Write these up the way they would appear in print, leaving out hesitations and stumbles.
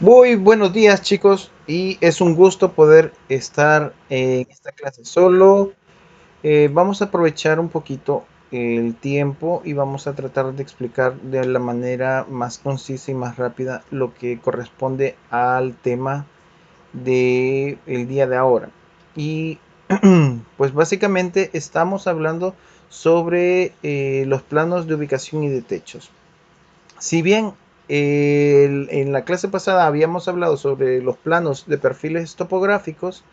Muy buenos días, chicos, y es un gusto poder estar en esta clase solo. Vamos a aprovechar un poquito el tiempo y vamos a tratar de explicar de la manera más concisa y más rápida lo que corresponde al tema del día de ahora. Y pues básicamente estamos hablando sobre los planos de ubicación y de techos. Si bien en la clase pasada habíamos hablado sobre los planos de perfiles topográficos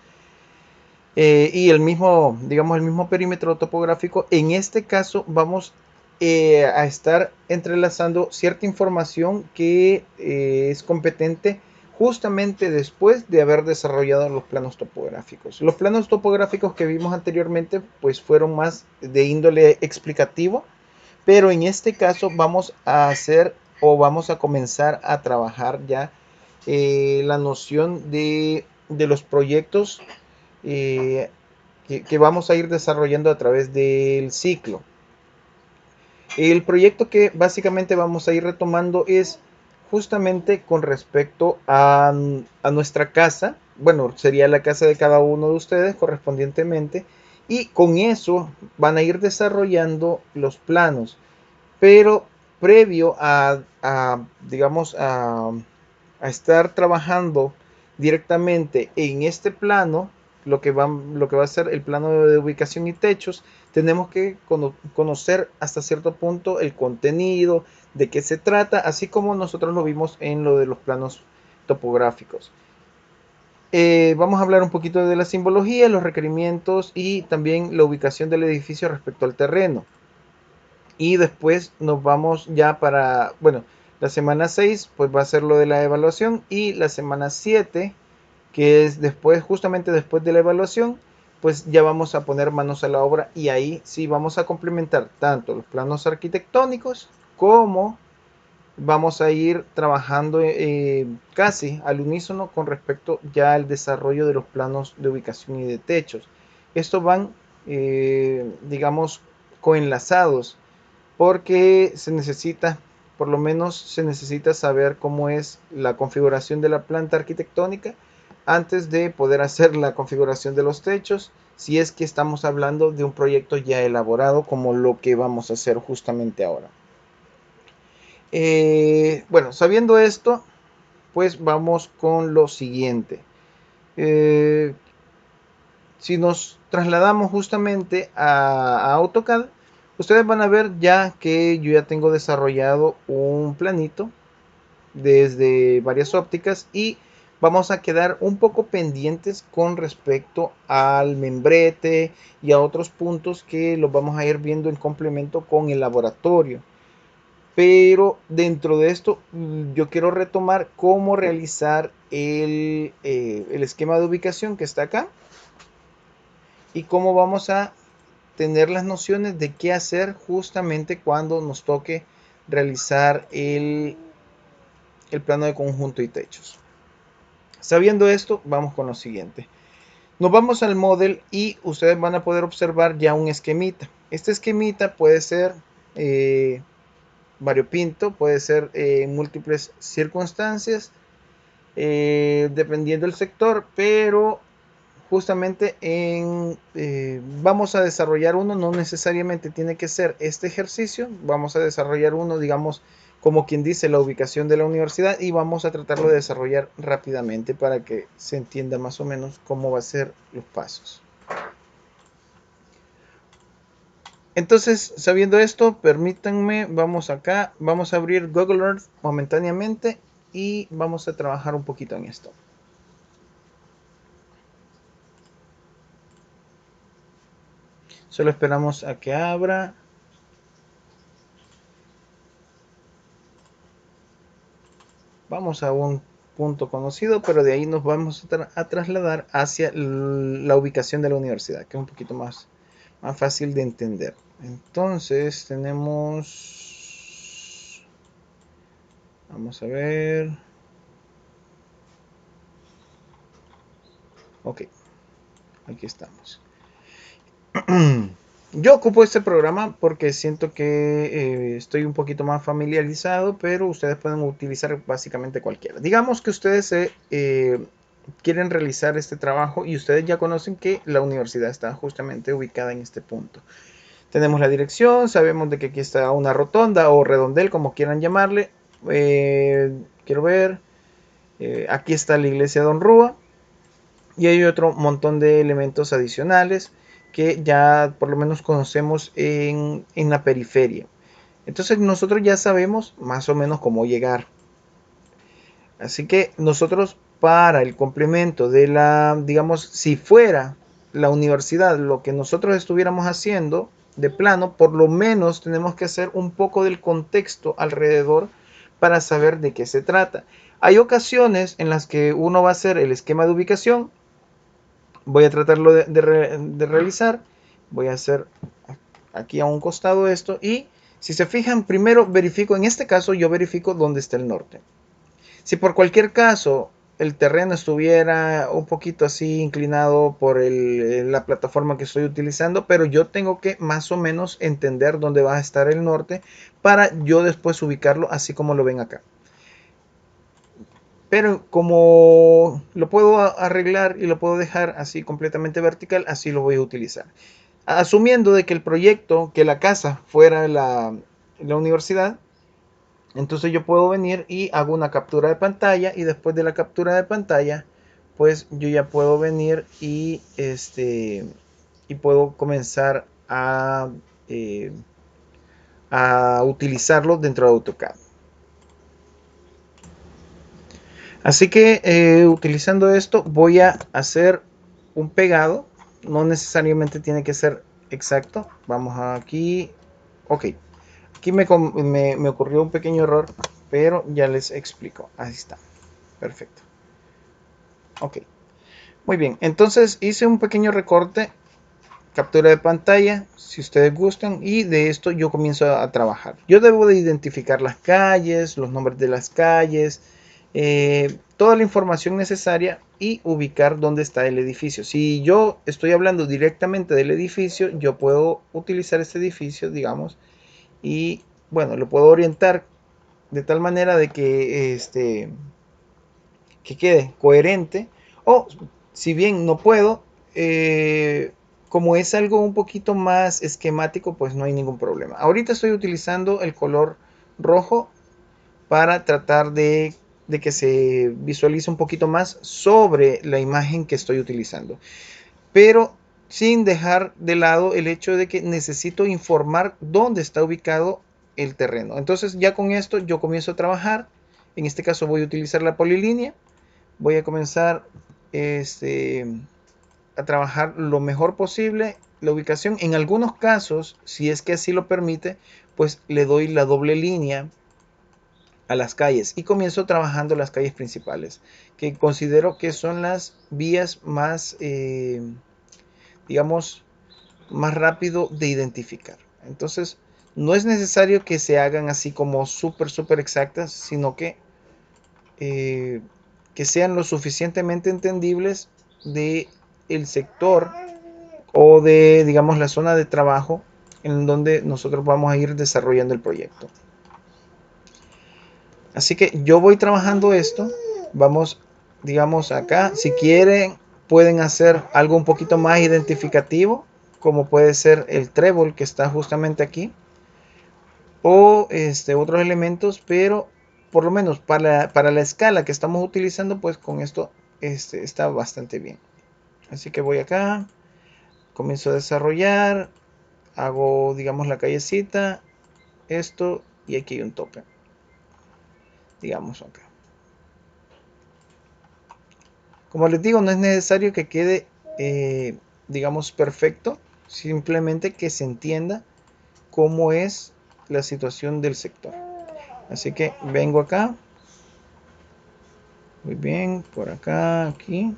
y el mismo, digamos, el mismo perímetro topográfico, en este caso vamos a estar entrelazando cierta información que es competente justamente después de haber desarrollado los planos topográficos. Los planos topográficos que vimos anteriormente pues fueron más de índole explicativo, pero en este caso vamos a hacer o vamos a comenzar a trabajar ya la noción de los proyectos eh, que vamos a ir desarrollando a través del ciclo. El proyecto que básicamente vamos a ir retomando es justamente con respecto a nuestra casa. Bueno, sería la casa de cada uno de ustedes correspondientemente. Y con eso van a ir desarrollando los planos, pero previo digamos, a estar trabajando directamente en este plano, lo que va a ser el plano de ubicación y techos, tenemos que conocer hasta cierto punto el contenido, de qué se trata, así como nosotros lo vimos en lo de los planos topográficos. Vamos a hablar un poquito de la simbología, los requerimientos y también la ubicación del edificio respecto al terreno. Y después nos vamos ya para, bueno, la semana 6 pues va a ser lo de la evaluación, y la semana 7, que es después, justamente después de la evaluación, pues ya vamos a poner manos a la obra, y ahí sí vamos a complementar tanto los planos arquitectónicos como vamos a ir trabajando casi al unísono con respecto ya al desarrollo de los planos de ubicación y de techos. Estos van, digamos, coenlazados, porque se necesita, por lo menos se necesita saber cómo es la configuración de la planta arquitectónica antes de poder hacer la configuración de los techos, si es que estamos hablando de un proyecto ya elaborado como lo que vamos a hacer justamente ahora. Bueno, sabiendo esto, pues vamos con lo siguiente. Eh, si nos trasladamos justamente a AutoCAD, ustedes van a ver ya que yo ya tengo desarrollado un planito desde varias ópticas, y vamos a quedar un poco pendientes con respecto al membrete y a otros puntos que los vamos a ir viendo en complemento con el laboratorio. Pero dentro de esto yo quiero retomar cómo realizar el esquema de ubicación que está acá, y cómo vamos a tener las nociones de qué hacer justamente cuando nos toque realizar el plano de conjunto y techos. Sabiendo esto, vamos con lo siguiente. Nos vamos al model y ustedes van a poder observar ya un esquemita. Este esquemita puede ser eh, variopinto, puede ser en múltiples circunstancias, dependiendo del sector, pero justamente vamos a desarrollar uno, no necesariamente tiene que ser este ejercicio, vamos a desarrollar uno, digamos, como quien dice, la ubicación de la universidad, y vamos a tratarlo de desarrollar rápidamente para que se entienda más o menos cómo va a ser los pasos. Entonces, sabiendo esto, permítanme, vamos acá, vamos a abrir Google Earth momentáneamente y vamos a trabajar un poquito en esto. Solo esperamos a que abra. Vamos a un punto conocido, pero de ahí nos vamos a trasladar hacia la ubicación de la universidad, que es un poquito más fácil de entender. Entonces tenemos, vamos a ver, ok, aquí estamos. Yo ocupo este programa porque siento que estoy un poquito más familiarizado, pero ustedes pueden utilizar básicamente cualquiera. Digamos que ustedes quieren realizar este trabajo y ustedes ya conocen que la universidad está justamente ubicada en este punto. Tenemos la dirección, sabemos de que aquí está una rotonda o redondel, como quieran llamarle. Quiero ver, aquí está la iglesia de Don Rúa y hay otro montón de elementos adicionales que ya por lo menos conocemos en la periferia. Entonces nosotros ya sabemos más o menos cómo llegar. Así que nosotros para el complemento de la, digamos, si fuera la universidad lo que nosotros estuviéramos haciendo de plano, por lo menos tenemos que hacer un poco del contexto alrededor para saber de qué se trata. Hay ocasiones en las que uno va a hacer el esquema de ubicación. Voy a tratarlo de realizar. Voy a hacer aquí a un costado esto y si se fijan, primero verifico, en este caso yo verifico dónde está el norte. Si por cualquier caso el terreno estuviera un poquito así inclinado por la plataforma que estoy utilizando, pero yo tengo que más o menos entender dónde va a estar el norte para yo después ubicarlo así como lo ven acá. Pero como lo puedo arreglar y lo puedo dejar así completamente vertical, así lo voy a utilizar. Asumiendo de que el proyecto, que la casa fuera la universidad, entonces yo puedo venir y hago una captura de pantalla y después de la captura de pantalla, pues yo ya puedo venir y puedo comenzar eh, a utilizarlo dentro de AutoCAD. Así que utilizando esto voy a hacer un pegado. No necesariamente tiene que ser exacto. Vamos aquí. Ok. Aquí me ocurrió un pequeño error, pero ya les explico. Ahí está. Perfecto. Ok. Muy bien. Entonces hice un pequeño recorte, captura de pantalla, si ustedes gustan, y de esto yo comienzo a trabajar. Yo debo de identificar las calles, los nombres de las calles, toda la información necesaria y ubicar dónde está el edificio. Si yo estoy hablando directamente del edificio, yo puedo utilizar este edificio, digamos, y bueno, lo puedo orientar de tal manera de que quede coherente. O si bien no puedo, eh, como es algo un poquito más esquemático, pues no hay ningún problema. Ahorita estoy utilizando el color rojo para tratar de que se visualice un poquito más sobre la imagen que estoy utilizando. Pero sin dejar de lado el hecho de que necesito informar dónde está ubicado el terreno. Entonces ya con esto yo comienzo a trabajar. En este caso voy a utilizar la polilínea. Voy a comenzar a trabajar lo mejor posible la ubicación. En algunos casos, si es que así lo permite, pues le doy la doble línea a las calles y comienzo trabajando las calles principales, que considero que son las vías más, digamos, más rápido de identificar. Entonces, no es necesario que se hagan así como súper exactas, sino eh, que sean lo suficientemente entendibles de el sector o de, digamos, la zona de trabajo en donde nosotros vamos a ir desarrollando el proyecto. Así que yo voy trabajando esto. Vamos, digamos, acá. Si quieren, pueden hacer algo un poquito más identificativo, como puede ser el trébol que está justamente aquí, o otros elementos, pero por lo menos para la escala que estamos utilizando, pues con esto está bastante bien. Así que voy acá, comienzo a desarrollar, hago, digamos, la callecita, esto, y aquí hay un tope, digamos acá. Como les digo, no es necesario que quede, digamos, perfecto, simplemente que se entienda cómo es la situación del sector. Así que vengo acá, muy bien, por acá, aquí.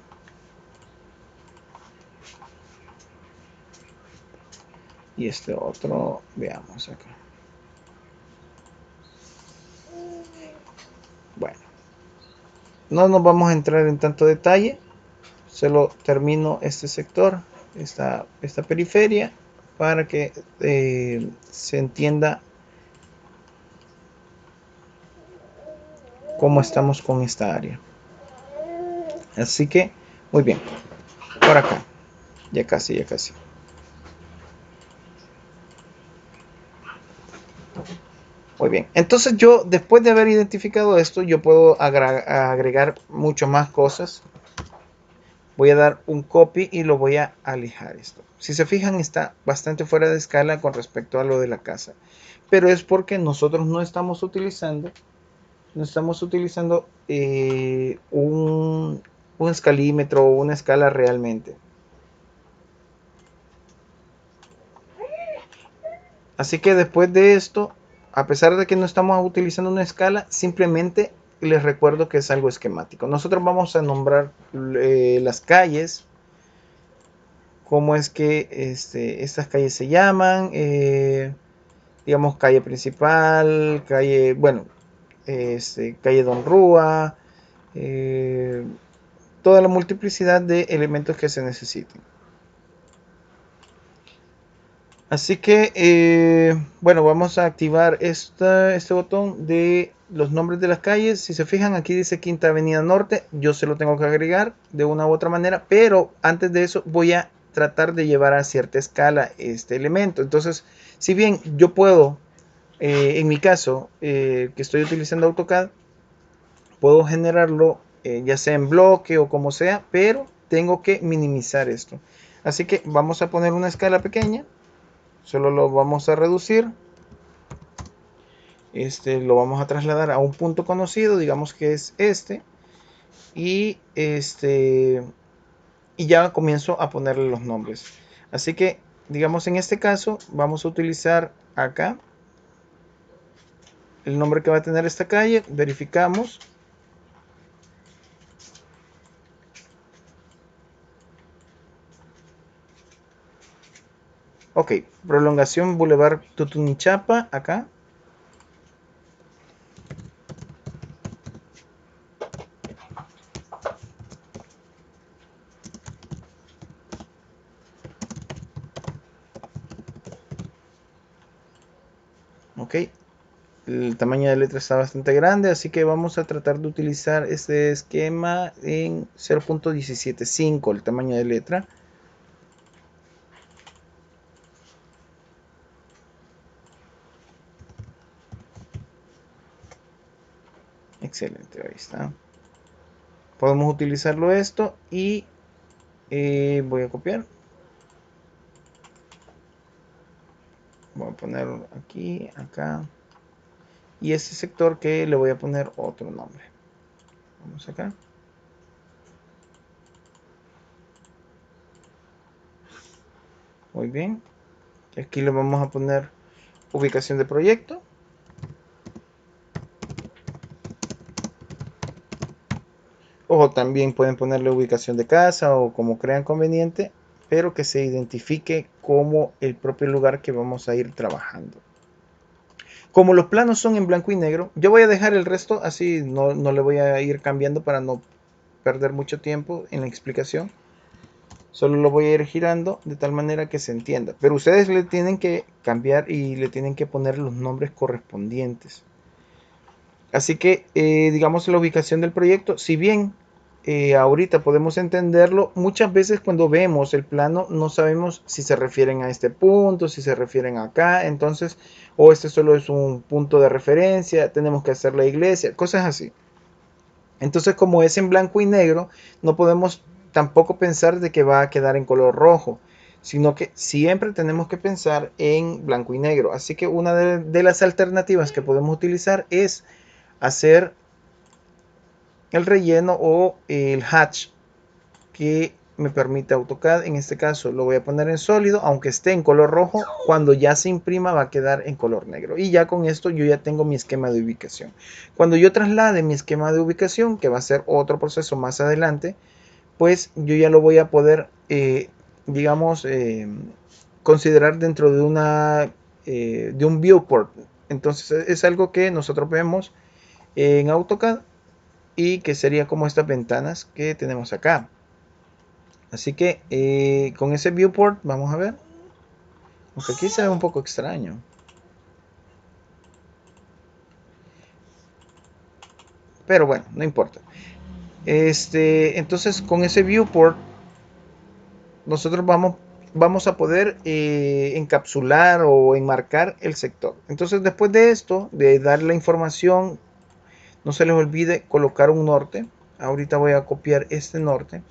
Y este otro, veamos acá. Bueno, no nos vamos a entrar en tanto detalle, solo termino este sector, esta periferia, para que se entienda cómo estamos con esta área. Así que, muy bien, por acá, ya casi, ya casi. Muy bien, entonces yo después de haber identificado esto, yo puedo agregar mucho más cosas. Voy a dar un copy y lo voy a alejar esto. Si se fijan, está bastante fuera de escala con respecto a lo de la casa, pero es porque nosotros no estamos utilizando un escalímetro o una escala realmente. Así que después de esto, a pesar de que no estamos utilizando una escala, simplemente les recuerdo que es algo esquemático. Nosotros vamos a nombrar las calles, cómo es que estas calles se llaman, digamos calle principal, calle, bueno, calle Don Rúa, eh, toda la multiplicidad de elementos que se necesiten. Así que, bueno, vamos a activar este botón de los nombres de las calles. Si se fijan, aquí dice Quinta Avenida Norte. Yo se lo tengo que agregar de una u otra manera, pero antes de eso voy a tratar de llevar a cierta escala este elemento. Entonces, si bien yo puedo, en mi caso, que estoy utilizando AutoCAD, puedo generarlo ya sea en bloque o como sea, pero tengo que minimizar esto. Así que vamos a poner una escala pequeña. Solo lo vamos a reducir. Lo vamos a trasladar a un punto conocido, digamos que es este. Y y ya comienzo a ponerle los nombres. Así que, digamos en este caso, vamos a utilizar acá el nombre que va a tener esta calle. Verificamos. Ok, prolongación Boulevard Tutunichapa, acá. Ok, el tamaño de letra está bastante grande, así que vamos a tratar de utilizar este esquema en 0.175 el tamaño de letra. Excelente, ahí está. Podemos utilizarlo esto y voy a copiar. Voy a poner aquí, acá. Y este sector que le voy a poner otro nombre. Vamos acá. Muy bien. Y aquí le vamos a poner ubicación de proyecto. O también pueden ponerle ubicación de casa o como crean conveniente, pero que se identifique como el propio lugar que vamos a ir trabajando. Como los planos son en blanco y negro, yo voy a dejar el resto así, no le voy a ir cambiando para no perder mucho tiempo en la explicación. Solo lo voy a ir girando de tal manera que se entienda. Pero ustedes le tienen que cambiar y le tienen que poner los nombres correspondientes. Así que, digamos, la ubicación del proyecto, si bien ahorita podemos entenderlo, muchas veces cuando vemos el plano no sabemos si se refieren a este punto, si se refieren acá, entonces, o este solo es un punto de referencia, tenemos que hacer la iglesia, cosas así. Entonces, como es en blanco y negro, no podemos tampoco pensar de que va a quedar en color rojo, sino que siempre tenemos que pensar en blanco y negro. Así que una de las alternativas que podemos utilizar es hacer el relleno o el hatch que me permite AutoCAD. En este caso lo voy a poner en sólido, aunque esté en color rojo, cuando ya se imprima va a quedar en color negro. Y ya con esto yo ya tengo mi esquema de ubicación. Cuando yo traslade mi esquema de ubicación, que va a ser otro proceso más adelante, pues yo ya lo voy a poder, digamos, considerar dentro de un viewport. Entonces es algo que nosotros vemos en AutoCAD y que sería como estas ventanas que tenemos acá. Así que con ese viewport vamos a ver. Aunque aquí se ve un poco extraño. Pero bueno, no importa. Entonces con ese viewport nosotros vamos a poder encapsular o enmarcar el sector. Entonces después de esto, de dar la información, no se les olvide colocar un norte. Ahorita voy a copiar este norte.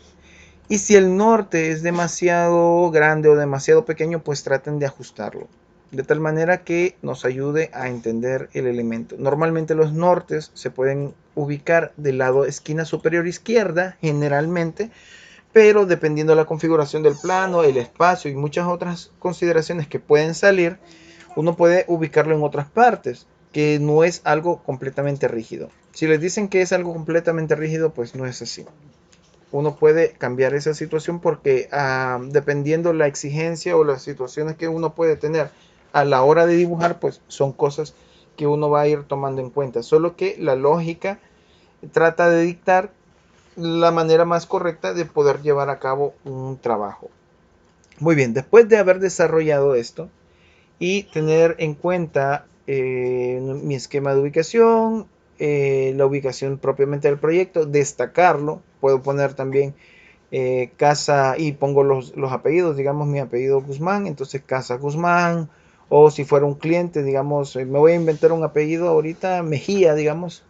Y si el norte es demasiado grande o demasiado pequeño, pues traten de ajustarlo. De tal manera que nos ayude a entender el elemento. Normalmente los nortes se pueden ubicar del lado esquina superior izquierda, generalmente, pero dependiendo de la configuración del plano, el espacio y muchas otras consideraciones que pueden salir, uno puede ubicarlo en otras partes, que no es algo completamente rígido. Si les dicen que es algo completamente rígido, pues no es así. Uno puede cambiar esa situación porque dependiendo la exigencia o las situaciones que uno puede tener a la hora de dibujar, pues son cosas que uno va a ir tomando en cuenta. Solo que la lógica trata de dictar la manera más correcta de poder llevar a cabo un trabajo. Muy bien, después de haber desarrollado esto y tener en cuenta mi esquema de ubicación, la ubicación propiamente del proyecto, destacarlo, puedo poner también casa y pongo los apellidos, digamos mi apellido Guzmán, entonces Casa Guzmán, o si fuera un cliente, digamos, me voy a inventar un apellido ahorita, Mejía, digamos,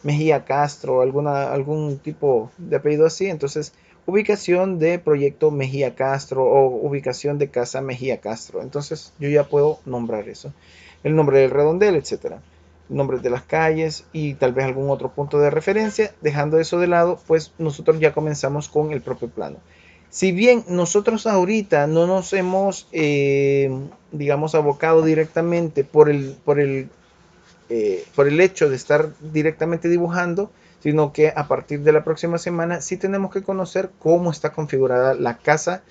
Mejía Castro, algún tipo de apellido así, entonces ubicación de proyecto Mejía Castro o ubicación de casa Mejía Castro, entonces yo ya puedo nombrar eso, el nombre del redondel, etcétera, nombres de las calles y tal vez algún otro punto de referencia. Dejando eso de lado, pues nosotros ya comenzamos con el propio plano. Si bien nosotros ahorita no nos hemos, digamos, abocado directamente por el hecho de estar directamente dibujando, sino que a partir de la próxima semana sí tenemos que conocer cómo está configurada la casa,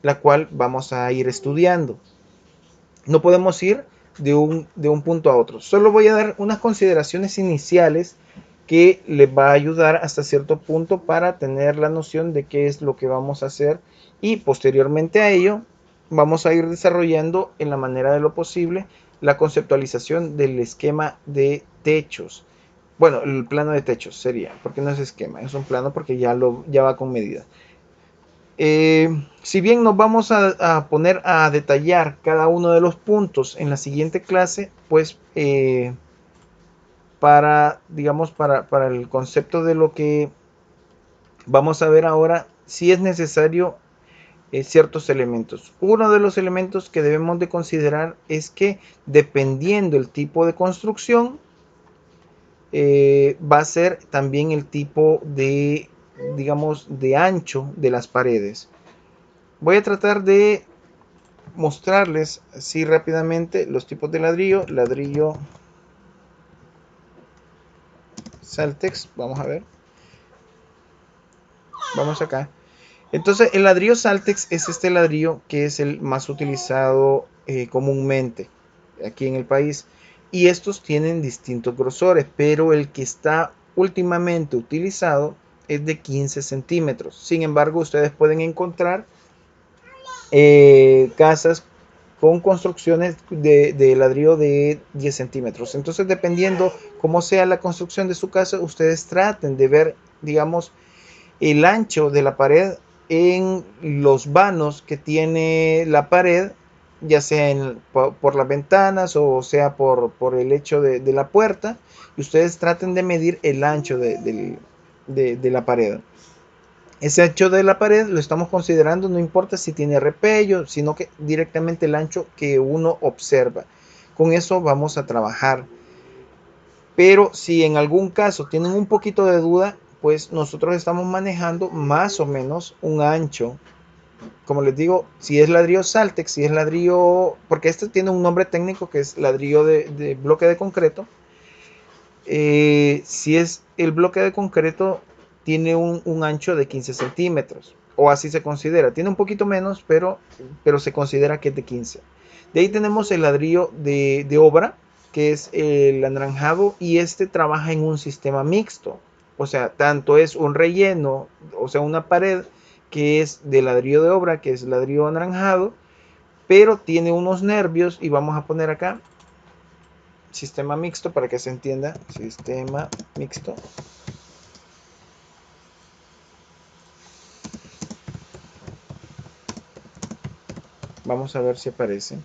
la cual vamos a ir estudiando. No podemos ir de un punto a otro. Solo voy a dar unas consideraciones iniciales que les va a ayudar hasta cierto punto para tener la noción de qué es lo que vamos a hacer y posteriormente a ello vamos a ir desarrollando en la manera de lo posible la conceptualización del esquema de techos. Bueno, el plano de techos sería, porque no es esquema, es un plano porque ya va con medidas. Si bien nos vamos a poner a detallar cada uno de los puntos en la siguiente clase, pues digamos, para el concepto de lo que vamos a ver ahora, sí es necesario ciertos elementos. Uno de los elementos que debemos de considerar es que dependiendo el tipo de construcción, va a ser también el tipo de, digamos, de ancho de las paredes. Voy a tratar de mostrarles así rápidamente los tipos de ladrillo. Ladrillo Saltex, vamos a ver. Vamos acá. Entonces el ladrillo Saltex es este ladrillo que es el más utilizado comúnmente aquí en el país. Y estos tienen distintos grosores, pero el que está últimamente utilizado es de 15 centímetros. Sin embargo, ustedes pueden encontrar casas con construcciones de ladrillo de 10 centímetros. Entonces, dependiendo cómo sea la construcción de su casa, ustedes traten de ver, digamos, el ancho de la pared en los vanos que tiene la pared, ya sea por las ventanas o sea por el hecho de la puerta, y ustedes traten de medir el ancho de la pared. Ese ancho de la pared lo estamos considerando, no importa si tiene repello, sino que directamente el ancho que uno observa. Con eso vamos a trabajar. Pero si en algún caso tienen un poquito de duda, pues nosotros estamos manejando más o menos un ancho. Como les digo, si es ladrillo Saltex, si es ladrillo, porque este tiene un nombre técnico que es ladrillo de bloque de concreto. Si es el bloque de concreto, tiene un ancho de 15 centímetros, o así se considera. Tiene un poquito menos, pero se considera que es de 15. De ahí tenemos el ladrillo de obra, que es el anaranjado, y este trabaja en un sistema mixto. O sea, tanto es un relleno, o sea, una pared que es de ladrillo de obra, que es ladrillo anaranjado, pero tiene unos nervios y vamos a poner acá sistema mixto para que se entienda. Sistema mixto. Vamos a ver si aparece.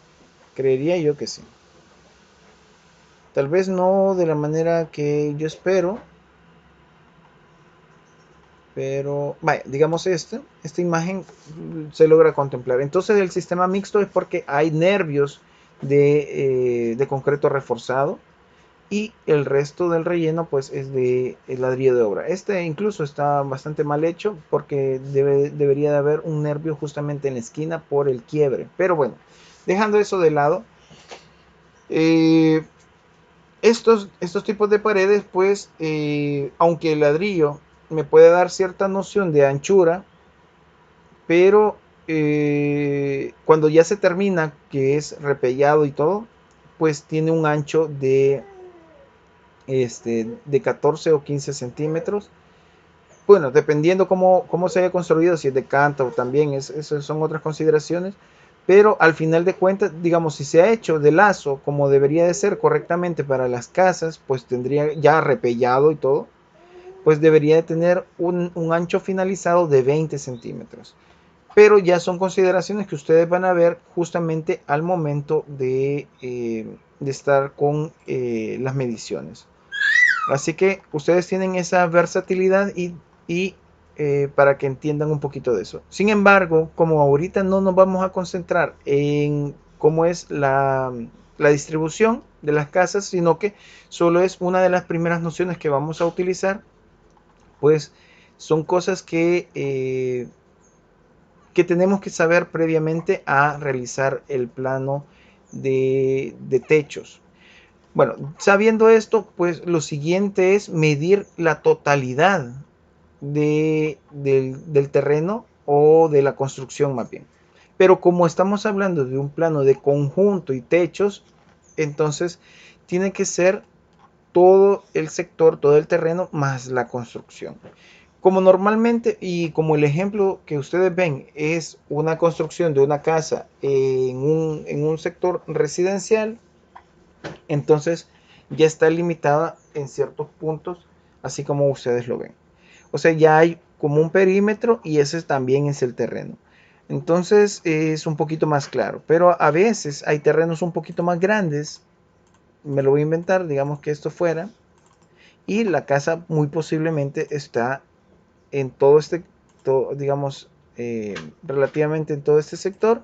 Creería yo que sí. Tal vez no de la manera que yo espero, pero vaya, digamos esta imagen se logra contemplar. Entonces el sistema mixto es porque hay nervios de concreto reforzado y el resto del relleno pues es de ladrillo de obra. Este incluso está bastante mal hecho porque debería de haber un nervio justamente en la esquina por el quiebre. Pero bueno, dejando eso de lado, eh, estos tipos de paredes, pues, aunque el ladrillo me puede dar cierta noción de anchura, pero cuando ya se termina, que es repellado y todo, pues tiene un ancho de 14 o 15 centímetros. Bueno, dependiendo cómo se haya construido, si es de cántaro también, esas son otras consideraciones. Pero al final de cuentas, digamos, si se ha hecho de lazo como debería de ser correctamente para las casas, pues tendría ya repellado y todo, pues debería de tener un ancho finalizado de 20 centímetros. Pero ya son consideraciones que ustedes van a ver justamente al momento de estar con las mediciones. Así que ustedes tienen esa versatilidad y para que entiendan un poquito de eso. Sin embargo, como ahorita no nos vamos a concentrar en cómo es la distribución de las casas, sino que solo es una de las primeras nociones que vamos a utilizar, pues son cosas que tenemos que saber previamente a realizar el plano de techos. Bueno, sabiendo esto, pues lo siguiente es medir la totalidad del terreno o de la construcción más bien. Pero como estamos hablando de un plano de conjunto y techos, entonces tiene que ser todo el sector, todo el terreno más la construcción. Como normalmente y como el ejemplo que ustedes ven es una construcción de una casa en un sector residencial, entonces ya está limitada en ciertos puntos, así como ustedes lo ven. O sea, ya hay como un perímetro y ese también es el terreno. Entonces es un poquito más claro, pero a veces hay terrenos un poquito más grandes. Me lo voy a inventar, digamos que esto fuera, y la casa muy posiblemente está en todo digamos, relativamente en todo este sector,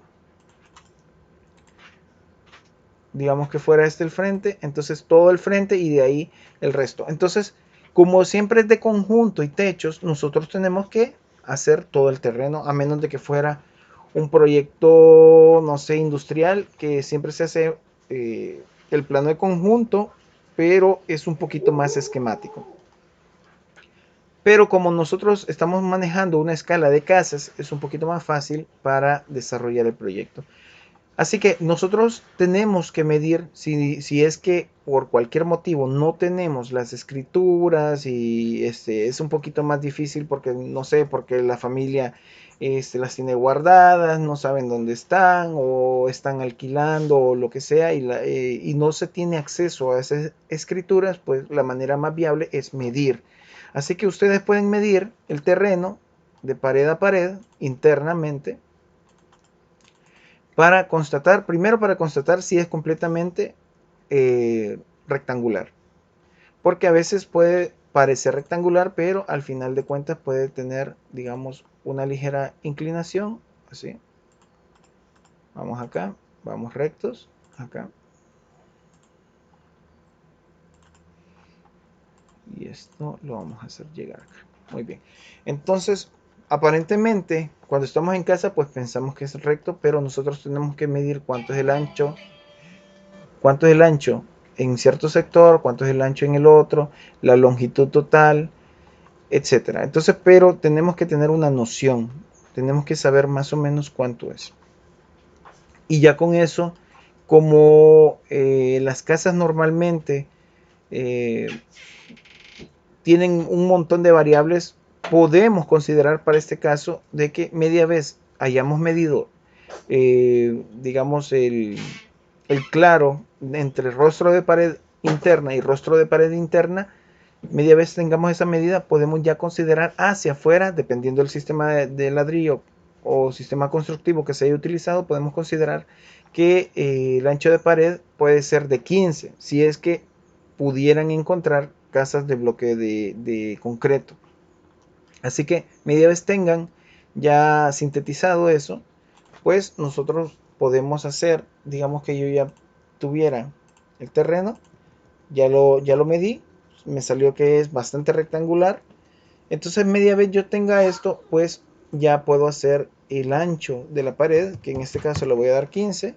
digamos que fuera este el frente, entonces todo el frente y de ahí el resto. Entonces, como siempre es de conjunto y techos, nosotros tenemos que hacer todo el terreno, a menos de que fuera un proyecto, no sé, industrial, que siempre se hace el plano de conjunto, pero es un poquito más esquemático. Pero como nosotros estamos manejando una escala de casas, es un poquito más fácil para desarrollar el proyecto. Así que nosotros tenemos que medir si es que por cualquier motivo no tenemos las escrituras y es un poquito más difícil porque no sé, porque la familia las tiene guardadas, no saben dónde están o están alquilando o lo que sea y no se tiene acceso a esas escrituras, pues la manera más viable es medir. Así que ustedes pueden medir el terreno de pared a pared internamente para constatar, primero para constatar si es completamente rectangular. Porque a veces puede parecer rectangular, pero al final de cuentas puede tener, digamos, una ligera inclinación. Así. Vamos acá, vamos rectos, acá. Y esto lo vamos a hacer llegar acá. Muy bien. Entonces, aparentemente, cuando estamos en casa, pues pensamos que es recto, pero nosotros tenemos que medir cuánto es el ancho en cierto sector, cuánto es el ancho en el otro, la longitud total, etcétera. Entonces, pero tenemos que tener una noción, tenemos que saber más o menos cuánto es. Y ya con eso, como las casas normalmente eh, tienen un montón de variables, podemos considerar para este caso de que media vez hayamos medido digamos, el claro entre rostro de pared interna y rostro de pared interna, media vez tengamos esa medida, podemos ya considerar hacia afuera, dependiendo del sistema de ladrillo o sistema constructivo que se haya utilizado, podemos considerar que el ancho de pared puede ser de 15, si es que pudieran encontrar casas de bloque de concreto. Así que media vez tengan ya sintetizado eso, pues nosotros podemos hacer, digamos que yo ya tuviera el terreno, ya lo medí, me salió que es bastante rectangular. Entonces media vez yo tenga esto, pues ya puedo hacer el ancho de la pared, que en este caso le voy a dar 15,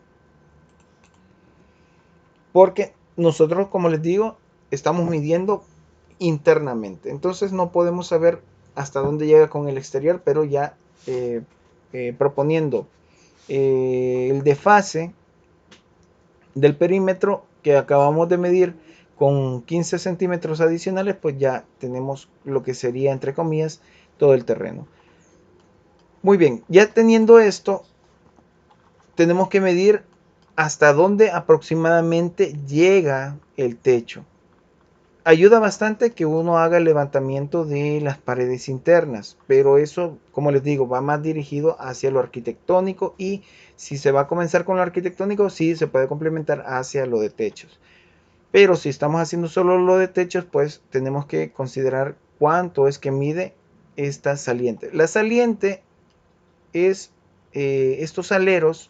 porque nosotros, como les digo, estamos midiendo internamente. Entonces no podemos saber hasta dónde llega con el exterior, pero ya proponiendo el desfase del perímetro que acabamos de medir con 15 centímetros adicionales, pues ya tenemos lo que sería, entre comillas, todo el terreno. Muy bien, ya teniendo esto, tenemos que medir hasta dónde aproximadamente llega el techo. Ayuda bastante que uno haga el levantamiento de las paredes internas, pero eso, como les digo, va más dirigido hacia lo arquitectónico, y si se va a comenzar con lo arquitectónico, sí se puede complementar hacia lo de techos. Pero si estamos haciendo solo lo de techos, pues tenemos que considerar cuánto es que mide esta saliente. La saliente es estos aleros,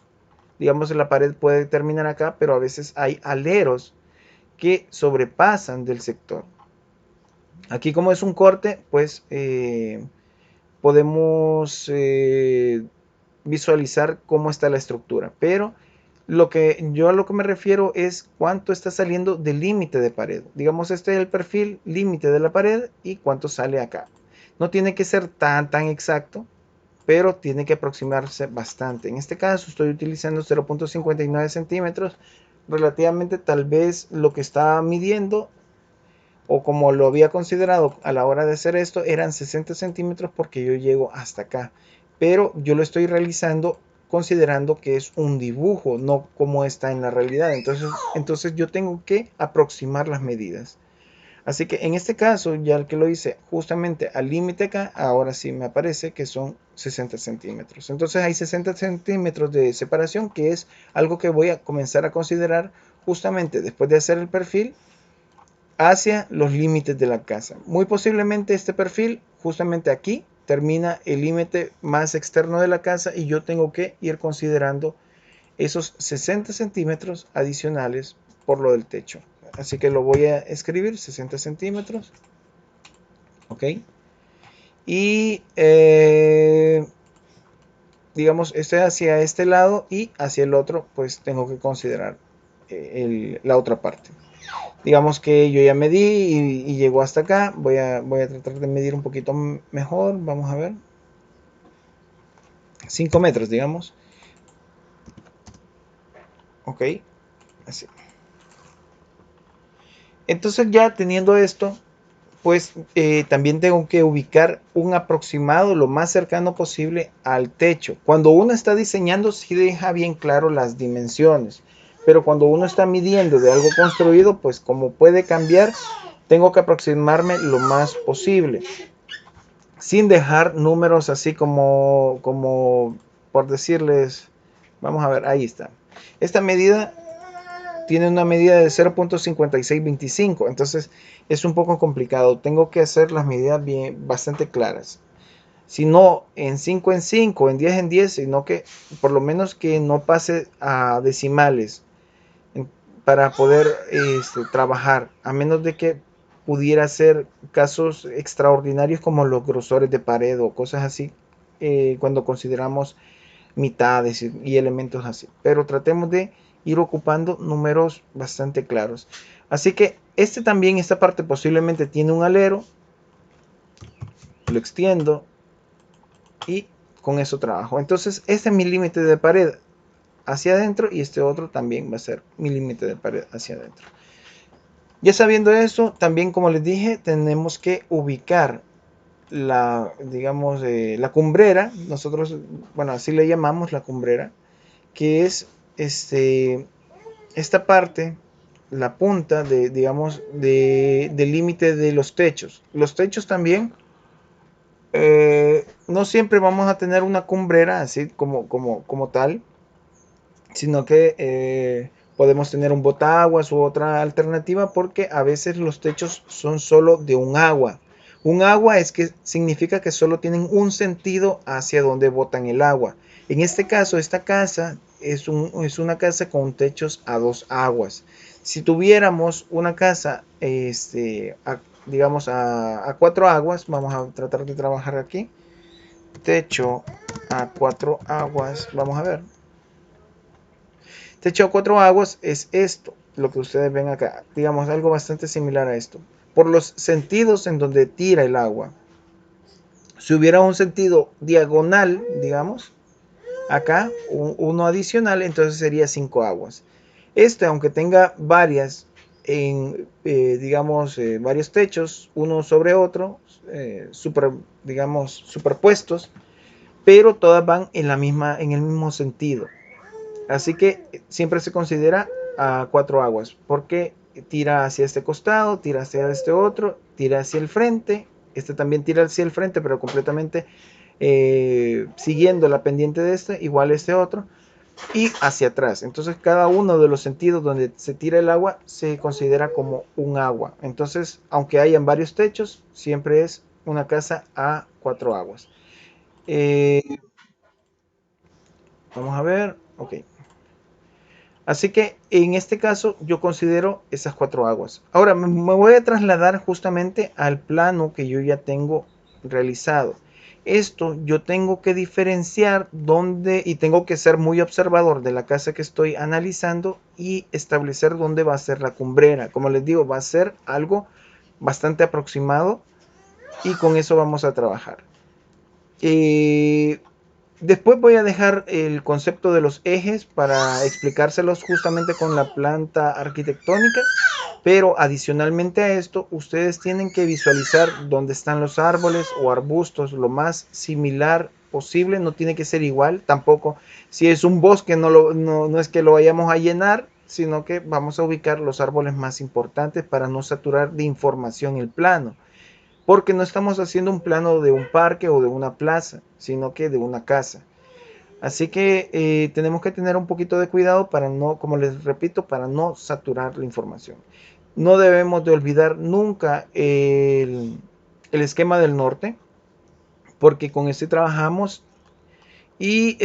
digamos, la pared puede terminar acá, pero a veces hay aleros que sobrepasan del sector. Aquí, como es un corte, pues podemos visualizar cómo está la estructura, pero yo a lo que me refiero es cuánto está saliendo del límite de pared. Digamos, este es el perfil límite de la pared y cuánto sale acá. No tiene que ser tan exacto, pero tiene que aproximarse bastante. En este caso estoy utilizando 0.59 centímetros, relativamente tal vez lo que estaba midiendo, o como lo había considerado a la hora de hacer esto, eran 60 centímetros porque yo llego hasta acá. Pero yo lo estoy realizando considerando que es un dibujo, no como está en la realidad. Entonces yo tengo que aproximar las medidas. Así que en este caso, ya que lo hice justamente al límite acá, ahora sí me aparece que son 60 centímetros. Entonces hay 60 centímetros de separación, que es algo que voy a comenzar a considerar justamente después de hacer el perfil hacia los límites de la casa. Muy posiblemente este perfil, justamente aquí, termina el límite más externo de la casa, y yo tengo que ir considerando esos 60 centímetros adicionales por lo del techo. Así que lo voy a escribir, 60 centímetros. Ok. Y digamos, estoy hacia este lado, y hacia el otro, pues tengo que considerar la otra parte. Digamos que yo ya medí y llegó hasta acá. Voy a tratar de medir un poquito mejor. Vamos a ver. 5 metros, digamos. Ok. Así. Entonces, ya teniendo esto, pues también tengo que ubicar un aproximado lo más cercano posible al techo. Cuando uno está diseñando, sí deja bien claro las dimensiones, pero cuando uno está midiendo de algo construido, pues como puede cambiar, tengo que aproximarme lo más posible, sin dejar números así como por decirles. Vamos a ver, ahí está. Esta medida tiene una medida de 0.5625, entonces es un poco complicado. Tengo que hacer las medidas bastante claras. Si no en 5, en 10, sino que por lo menos que no pase a decimales para poder trabajar, a menos de que pudiera ser casos extraordinarios como los grosores de pared o cosas así, cuando consideramos mitades y elementos así. Pero tratemos de ir ocupando números bastante claros. Así que esta parte posiblemente tiene un alero, lo extiendo y con eso trabajo. Entonces este es mi límite de pared hacia adentro, y este otro también va a ser mi límite de pared hacia adentro. Ya sabiendo eso, también, como les dije, tenemos que ubicar digamos, la cumbrera. Nosotros, bueno, así le llamamos la cumbrera. que es esta parte, la punta digamos, del límite de los techos. Los techos también, no siempre vamos a tener una cumbrera así como tal, sino que podemos tener un botaguas u otra alternativa, porque a veces los techos son solo de un agua. Un agua es que significa que solo tienen un sentido hacia donde botan el agua. En este caso, esta casa es una casa con techos a dos aguas. Si tuviéramos una casa, digamos, a cuatro aguas, vamos a tratar de trabajar aquí. Techo a cuatro aguas, vamos a ver. Techo a cuatro aguas es esto, lo que ustedes ven acá, digamos algo bastante similar a esto. Por los sentidos en donde tira el agua. Si hubiera un sentido diagonal, digamos, acá uno adicional, entonces sería cinco aguas. Este, aunque tenga varias, digamos, varios techos, uno sobre otro, digamos, superpuestos, pero todas van en el mismo sentido. Así que siempre se considera a cuatro aguas, porque tira hacia este costado, tira hacia este otro, tira hacia el frente, este también tira hacia el frente, pero completamente siguiendo la pendiente de este, igual este otro, y hacia atrás. Entonces cada uno de los sentidos donde se tira el agua se considera como un agua. Entonces, aunque hayan varios techos, siempre es una casa a cuatro aguas. Eh, Vamos a ver, ok. Así que en este caso yo considero esas cuatro aguas. Ahora me voy a trasladar justamente al plano que yo ya tengo realizado. Esto yo tengo que diferenciar dónde, y tengo que ser muy observador de la casa que estoy analizando y establecer dónde va a ser la cumbrera. Como les digo, va a ser algo bastante aproximado y con eso vamos a trabajar. Eh, Después voy a dejar el concepto de los ejes para explicárselos justamente con la planta arquitectónica, pero adicionalmente a esto, ustedes tienen que visualizar dónde están los árboles o arbustos lo más similar posible. No tiene que ser igual tampoco. Si es un bosque, no es que lo vayamos a llenar, sino que vamos a ubicar los árboles más importantes para no saturar de información el plano, porque no estamos haciendo un plano de un parque o de una plaza, sino que de una casa. Así que tenemos que tener un poquito de cuidado para no, como les repito, para no saturar la información. No debemos de olvidar nunca el esquema del norte, porque con este trabajamos y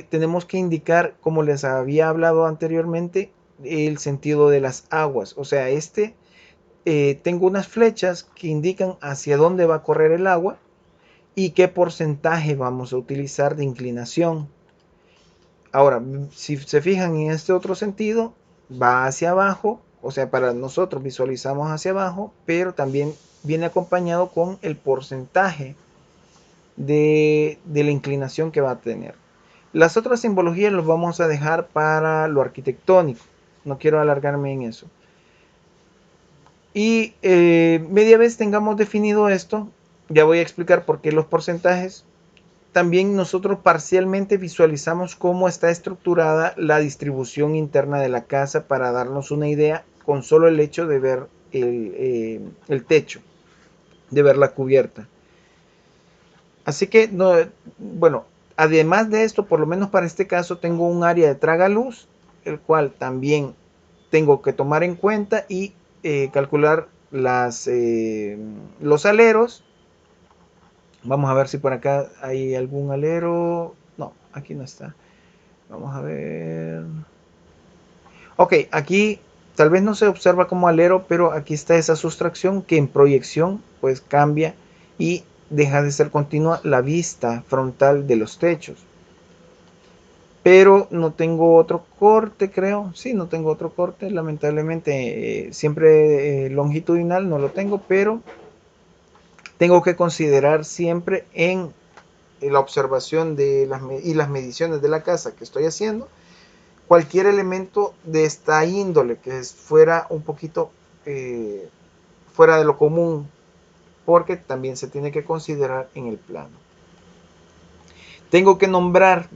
tenemos que indicar, como les había hablado anteriormente, el sentido de las aguas. O sea, tengo unas flechas que indican hacia dónde va a correr el agua y qué porcentaje vamos a utilizar de inclinación. Ahora, si se fijan en este otro sentido, va hacia abajo, o sea, para nosotros visualizamos hacia abajo, pero también viene acompañado con el porcentaje de la inclinación que va a tener. Las otras simbologías los vamos a dejar para lo arquitectónico, no quiero alargarme en eso. Y media vez tengamos definido esto, ya voy a explicar por qué los porcentajes. También nosotros parcialmente visualizamos cómo está estructurada la distribución interna de la casa para darnos una idea con solo el hecho de ver el techo, de ver la cubierta. Así que, no, bueno, además de esto, por lo menos para este caso, tengo un área de tragaluz, el cual también tengo que tomar en cuenta y calcular los aleros. Vamos a ver si por acá hay algún alero. No, aquí no está. Vamos a ver. Ok, aquí tal vez no se observa como alero, pero aquí está esa sustracción que en proyección pues cambia y deja de ser continua la vista frontal de los techos. Pero no tengo otro corte, creo. Sí, no tengo otro corte, lamentablemente. Siempre longitudinal no lo tengo, pero tengo que considerar siempre en la observación y las mediciones de la casa que estoy haciendo, cualquier elemento de esta índole que fuera un poquito fuera de lo común, porque también se tiene que considerar en el plano. Tengo que nombrar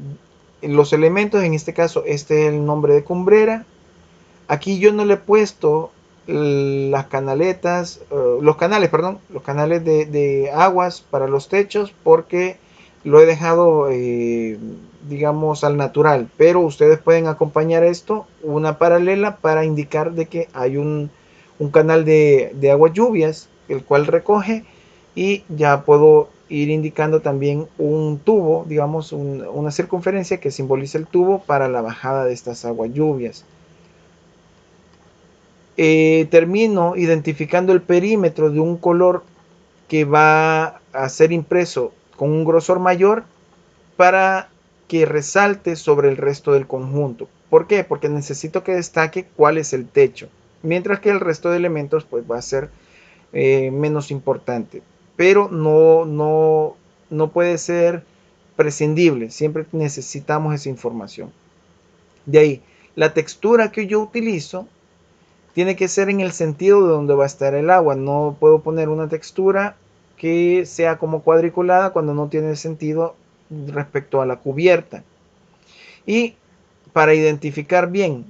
los elementos, en este caso, este es el nombre de cumbrera. Aquí yo no le he puesto las canaletas, los canales de aguas para los techos porque lo he dejado, digamos, al natural. Pero ustedes pueden acompañar esto, una paralela para indicar de que hay un canal de aguas lluvias, el cual recoge y ya puedo ir indicando también un tubo, digamos, una circunferencia que simboliza el tubo para la bajada de estas aguas lluvias. Termino identificando el perímetro de un color que va a ser impreso con un grosor mayor para que resalte sobre el resto del conjunto. ¿Por qué? Porque necesito que destaque cuál es el techo, mientras que el resto de elementos pues va a ser menos importante, pero no puede ser prescindible, siempre necesitamos esa información. De ahí, la textura que yo utilizo tiene que ser en el sentido de donde va a estar el agua. No puedo poner una textura que sea como cuadriculada cuando no tiene sentido respecto a la cubierta. Y para identificar bien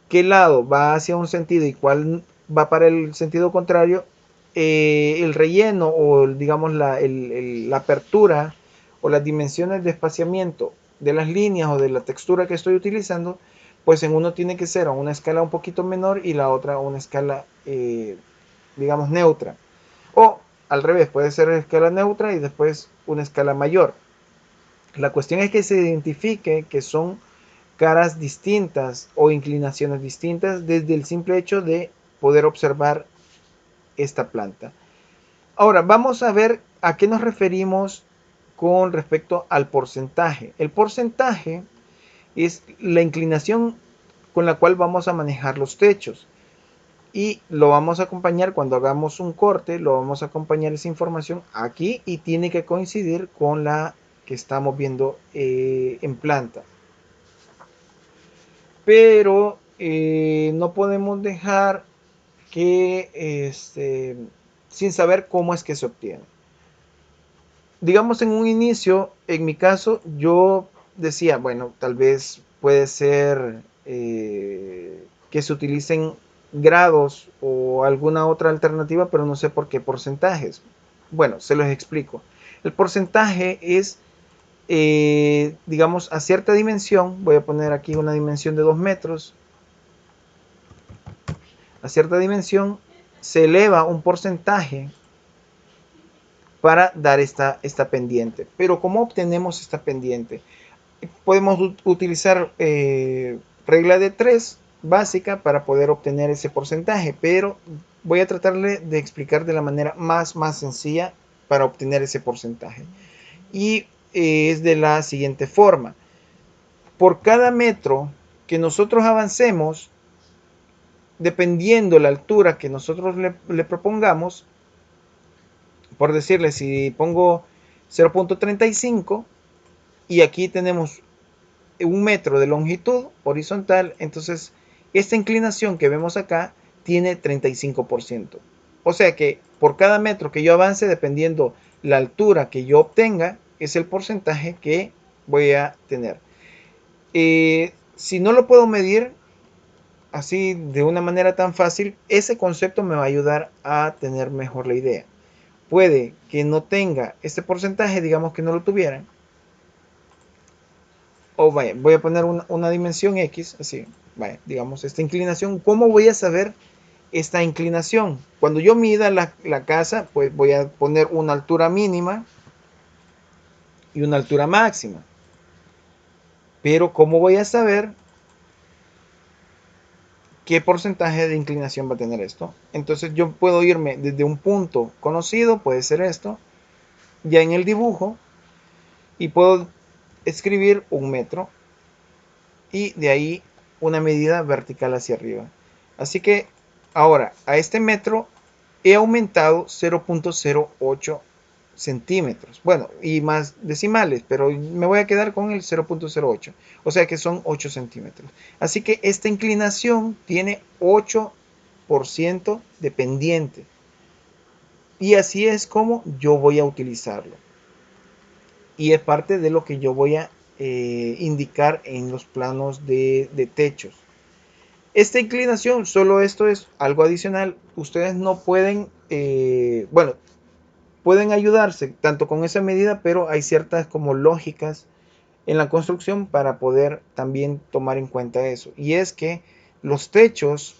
qué lado va hacia un sentido y cuál va para el sentido contrario, el relleno o digamos la apertura o las dimensiones de espaciamiento de las líneas o de la textura que estoy utilizando, pues en uno tiene que ser a una escala un poquito menor y la otra a una escala, digamos, neutra. O al revés, puede ser escala neutra y después una escala mayor. La cuestión es que se identifique que son caras distintas o inclinaciones distintas desde el simple hecho de poder observar esta planta. Ahora vamos a ver a qué nos referimos con respecto al porcentaje. El porcentaje es la inclinación con la cual vamos a manejar los techos y lo vamos a acompañar cuando hagamos un corte, lo vamos a acompañar esa información aquí y tiene que coincidir con la que estamos viendo en planta. Pero no podemos dejar que sin saber cómo es que se obtiene. Digamos en un inicio, en mi caso, yo decía, bueno, tal vez puede ser que se utilicen grados o alguna otra alternativa, pero no sé por qué porcentajes. Bueno, se los explico. El porcentaje es, digamos, a cierta dimensión, voy a poner aquí una dimensión de 2 metros, a cierta dimensión se eleva un porcentaje para dar esta pendiente. Pero ¿cómo obtenemos esta pendiente? Podemos utilizar regla de 3 básica para poder obtener ese porcentaje, pero voy a tratarle de explicar de la manera más sencilla para obtener ese porcentaje. Y es de la siguiente forma. Por cada metro que nosotros avancemos, dependiendo la altura que nosotros le propongamos, por decirle, si pongo 0.35 y aquí tenemos 1 metro de longitud horizontal, entonces esta inclinación que vemos acá tiene 35%. O sea que por cada metro que yo avance, dependiendo la altura que yo obtenga, es el porcentaje que voy a tener. Si no lo puedo medir así de una manera tan fácil, ese concepto me va a ayudar a tener mejor la idea. Puede que no tenga este porcentaje, digamos que no lo tuviera. O vaya, voy a poner una dimensión X, así, vaya, digamos, esta inclinación. ¿Cómo voy a saber esta inclinación? Cuando yo mida la casa, pues voy a poner una altura mínima y una altura máxima. Pero ¿cómo voy a saber qué porcentaje de inclinación va a tener esto? Entonces yo puedo irme desde un punto conocido, puede ser esto, ya en el dibujo, y puedo escribir 1 metro y de ahí una medida vertical hacia arriba. Así que ahora a este metro he aumentado 0.08 centímetros. Bueno, y más decimales, pero me voy a quedar con el 0.08. O sea que son 8 centímetros. Así que esta inclinación tiene 8% de pendiente. Y así es como yo voy a utilizarlo. Y es parte de lo que yo voy a indicar en los planos de techos. Esta inclinación, solo esto es algo adicional. Ustedes no pueden, bueno, pueden ayudarse tanto con esa medida, pero hay ciertas como lógicas en la construcción para poder también tomar en cuenta eso. Y es que los techos,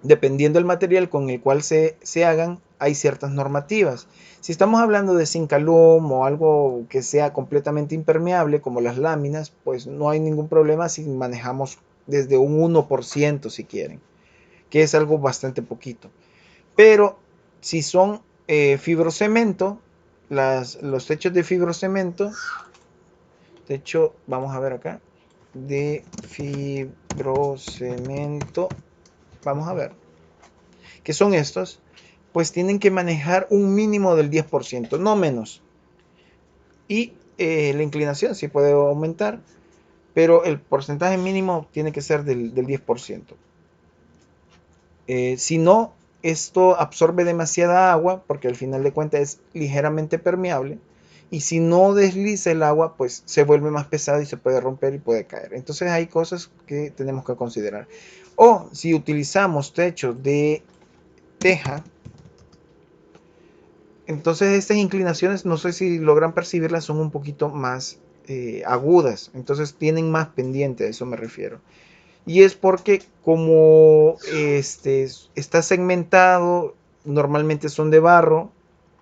dependiendo del material con el cual se hagan, hay ciertas normativas. Si estamos hablando de Zincalum o algo que sea completamente impermeable, como las láminas, pues no hay ningún problema si manejamos desde un 1% si quieren, que es algo bastante poquito. Pero si son fibrocemento, los techos de fibrocemento, techo, vamos a ver acá, de fibrocemento, vamos a ver, que son estos, pues tienen que manejar un mínimo del 10%, no menos. Y la inclinación sí puede aumentar, pero el porcentaje mínimo tiene que ser del 10%. Si no, esto absorbe demasiada agua, porque al final de cuentas es ligeramente permeable. Y si no desliza el agua, pues se vuelve más pesado y se puede romper y puede caer. Entonces hay cosas que tenemos que considerar. O si utilizamos techos de teja, entonces estas inclinaciones, no sé si logran percibirlas, son un poquito más agudas. Entonces tienen más pendiente, a eso me refiero. Y es porque como está segmentado, normalmente son de barro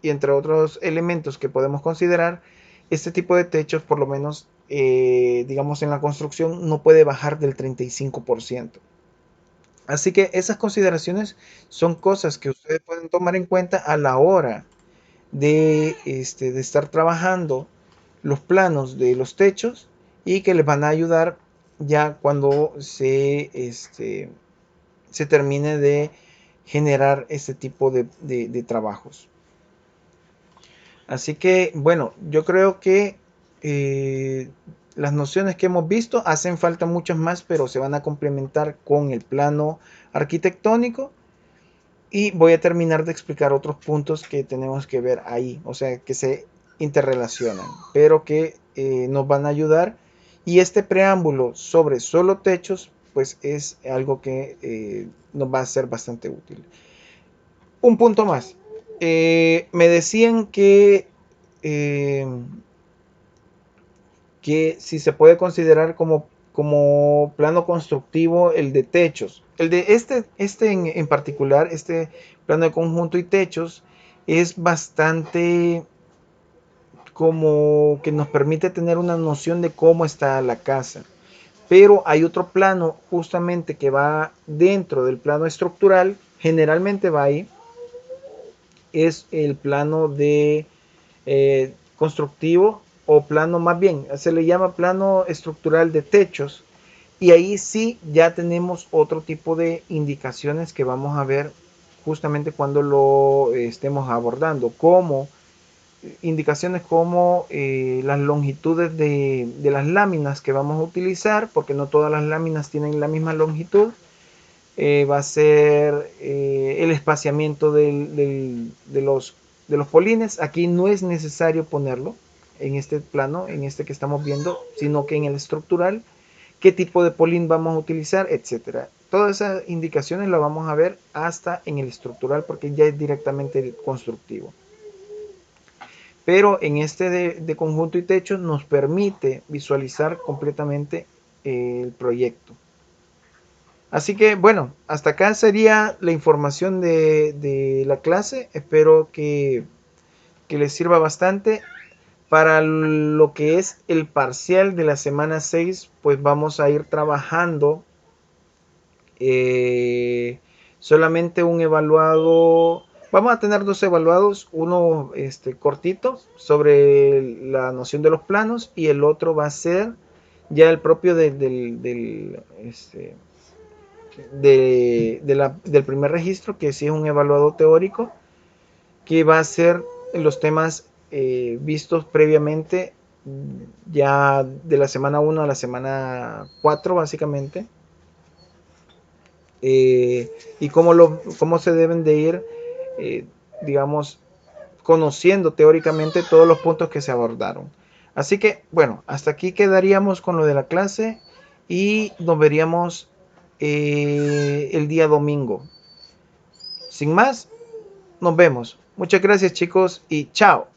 y entre otros elementos que podemos considerar, este tipo de techos por lo menos, digamos en la construcción, no puede bajar del 35%. Así que esas consideraciones son cosas que ustedes pueden tomar en cuenta a la hora de estar trabajando los planos de los techos y que les van a ayudar ya cuando se termine de generar este tipo de trabajos. Así que, bueno, yo creo que eh, las nociones que hemos visto hacen falta muchas más, pero se van a complementar con el plano arquitectónico. Y voy a terminar de explicar otros puntos que tenemos que ver ahí, o sea, que se interrelacionan, pero que nos van a ayudar. Y este preámbulo sobre solo techos, pues es algo que nos va a ser bastante útil. Un punto más. Me decían eh, que si se puede considerar como plano constructivo el de techos. El de este en particular, este plano de conjunto y techos, es bastante como que nos permite tener una noción de cómo está la casa. Pero hay otro plano justamente que va dentro del plano estructural, generalmente va ahí, es el plano de constructivo o plano, más bien se le llama plano estructural de techos, y ahí sí ya tenemos otro tipo de indicaciones que vamos a ver justamente cuando lo estemos abordando, como indicaciones como las longitudes de las láminas que vamos a utilizar, porque no todas las láminas tienen la misma longitud. Va a ser el espaciamiento de los polines. Aquí no es necesario ponerlo en este plano, en este que estamos viendo, sino que en el estructural, qué tipo de polín vamos a utilizar, etcétera. Todas esas indicaciones las vamos a ver hasta en el estructural porque ya es directamente constructivo. Pero en este de conjunto y techo nos permite visualizar completamente el proyecto. Así que bueno, hasta acá sería la información de la clase. Espero que les sirva bastante. Para lo que es el parcial de la semana 6, pues vamos a ir trabajando solamente un evaluado. Vamos a tener dos evaluados, uno cortito sobre la noción de los planos y el otro va a ser ya el propio del primer registro, que sí es un evaluado teórico, que va a ser los temas vistos previamente ya de la semana 1 a la semana 4 básicamente, y cómo se deben de ir, eh, digamos, conociendo teóricamente todos los puntos que se abordaron. Así que, bueno, hasta aquí quedaríamos con lo de la clase y nos veríamos el día domingo. Sin más, nos vemos. Muchas gracias chicos y chao.